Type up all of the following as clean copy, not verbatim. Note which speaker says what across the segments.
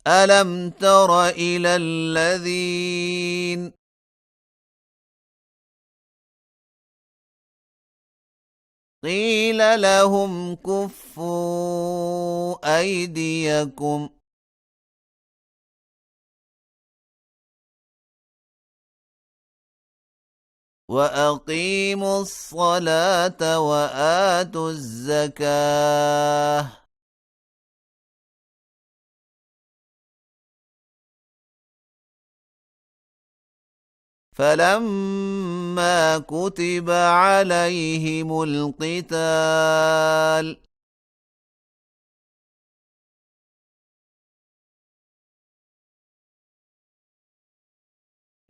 Speaker 1: ألم تر إلى الذين قيل لهم كفوا أيديكم وأقيموا الصلاة وآتوا الزكاة فلما كتب عليهم القتال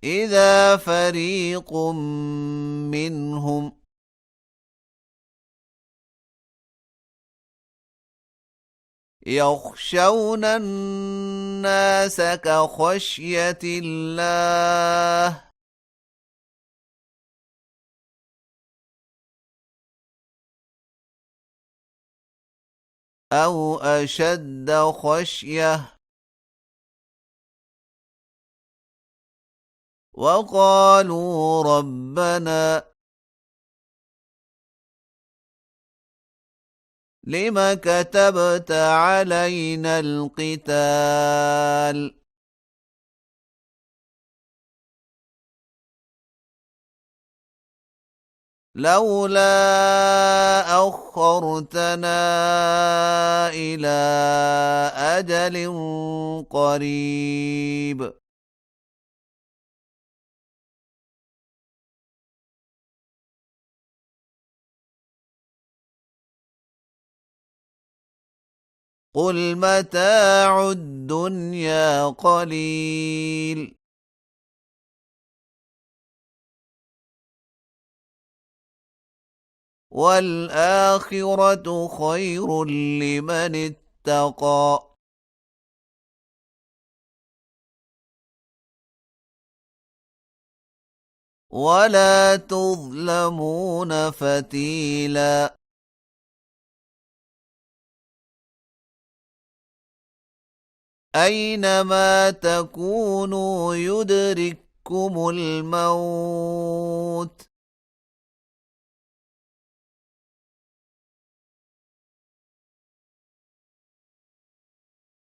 Speaker 1: إذا فريق منهم يخشون الناس كخشية الله أو أشد خشية وقالوا ربنا لم كتبت علينا القتال لولا أخرتنا إلى أجل قريب قل متاع الدنيا قليل والآخرة خير لمن اتقى ولا تظلمون فتيلا أينما تكونوا يدرككم الموت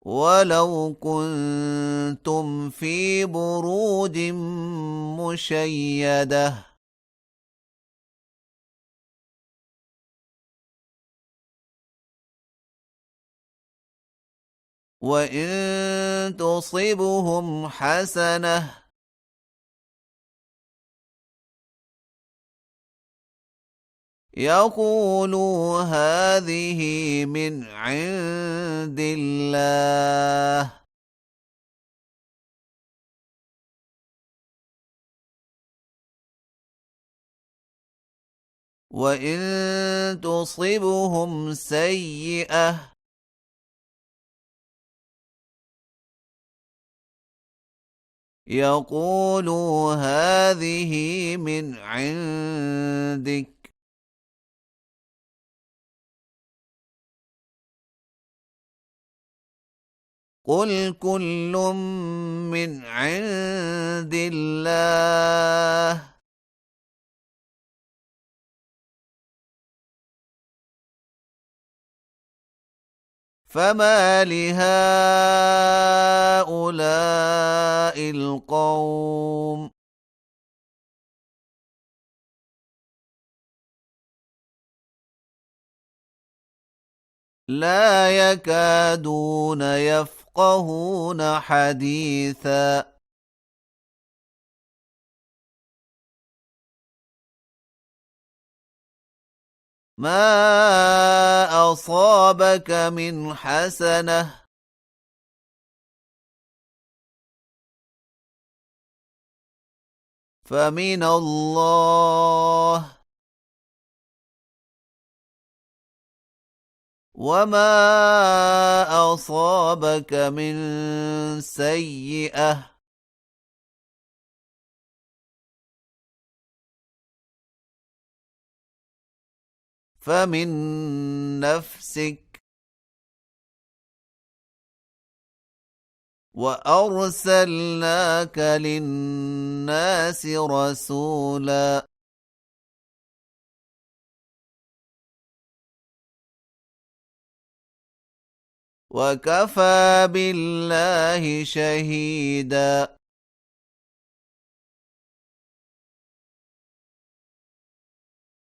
Speaker 1: ولو كنتم في بروج مشيدة وإن تصبهم حسنة يقولوا هذه من عند الله وإن تصبهم سيئة يقولوا هذه من عندك قل كل من عند الله فما لهؤلاء القوم لا يكادون يفقهون حديثا ما أصابك من حسنة فمن الله وما أصابك من سيئة فمن نفسك وأرسلناك للناس رسولا وكفى بالله شهيدا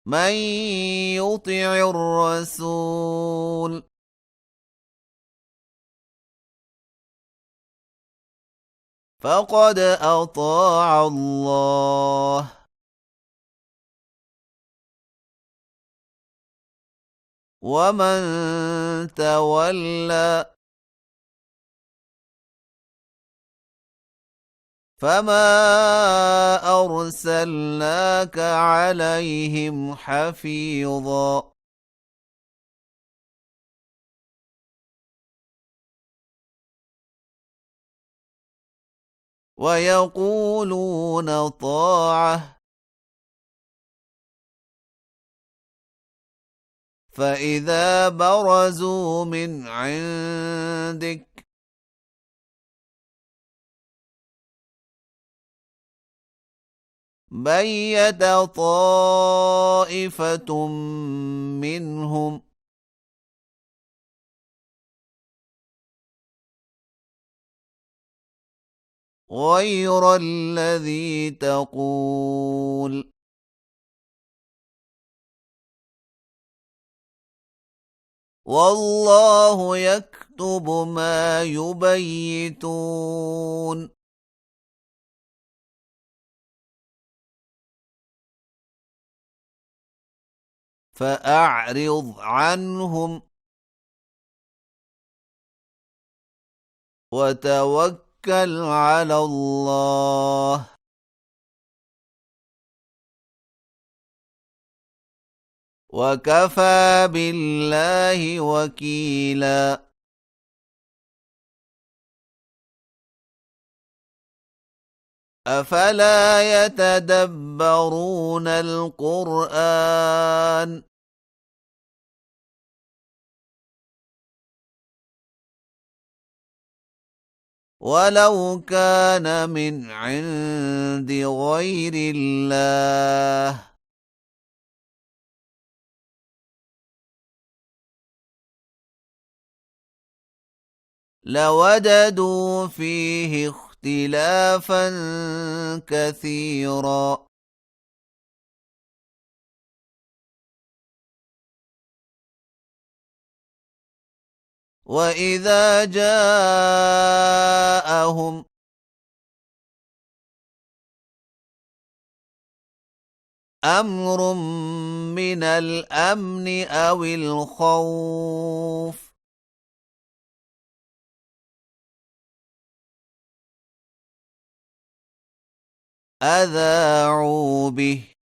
Speaker 1: من يطع الرسول فقد أطاع الله ومن تولى فما أرسلناك عليهم حفيظا ويقولون طاعة فإذا برزوا من عندك بيت طائفة منهم غير الذي تقول والله يكتب ما يبيتون فأعرض عنهم وتوكل على الله وكفى بالله وكيلا أفلا يتدبرون القرآن ولو كان من عند غير الله لوجدوا فيه اختلافا كثيرا وإذا جاءهم أمر من الأمن أو الخوف أذاعوا به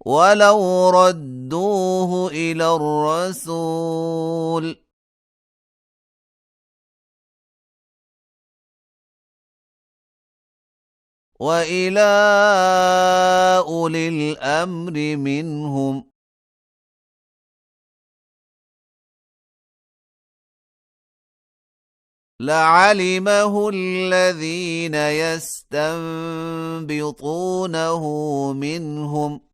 Speaker 1: ولو ردوه إلى الرسول وإلى أولي الأمر منهم لعلمه الذين يستنبطونه منهم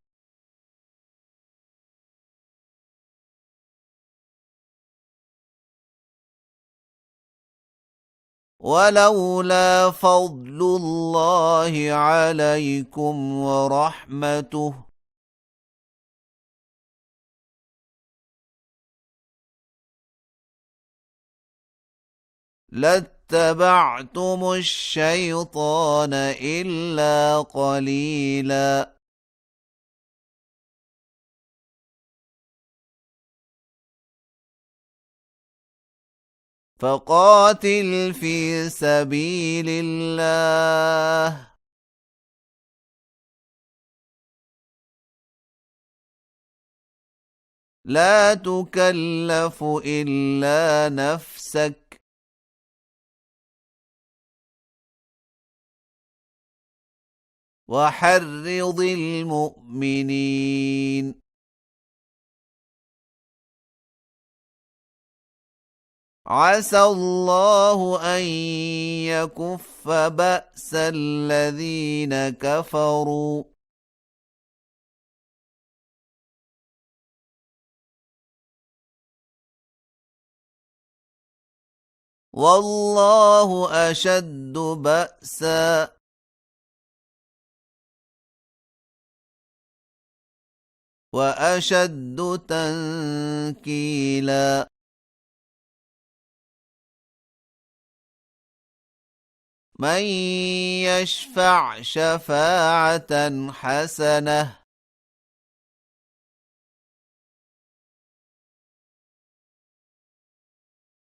Speaker 1: ولولا فضل الله عليكم ورحمته لاتبعتم الشيطان إلا قليلا فقاتل في سبيل الله لا تكلف إلا نفسك وحرض المؤمنين عسى الله أن يكف بأس الذين كفروا والله أشد بأسا وأشد تنكيلا من يشفع شفاعة حسنة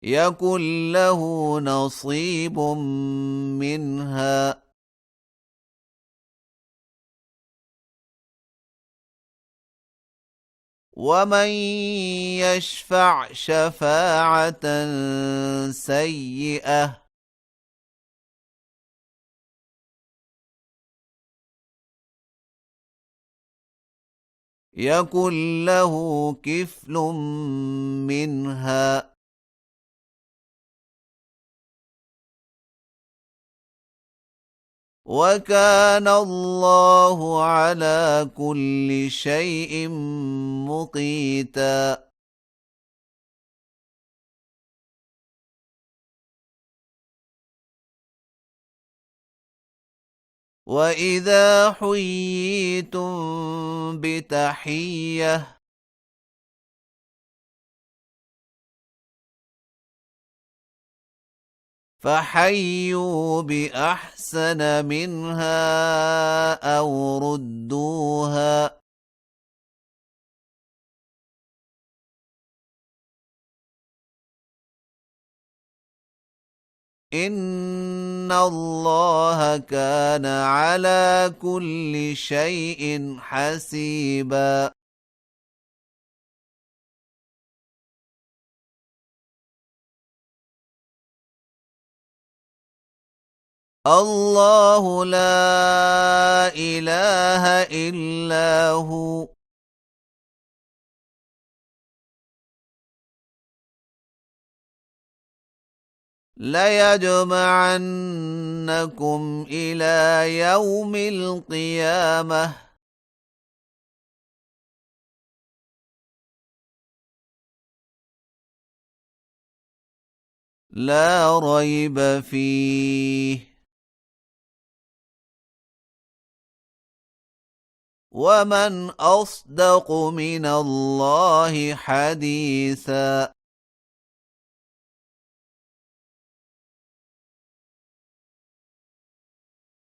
Speaker 1: يكن له نصيب منها ومن يشفع شفاعة سيئة يكن له كفل منها وكان الله على كل شيء مقيتا وإذا حييتم بتحية فحيوا بأحسن منها أو ردوها إن الله كان على كل شيء حسيبا الله لا إله إلا هو ليجمعنكم إلى يوم القيامة لا ريب فيه ومن أصدق من الله حديثا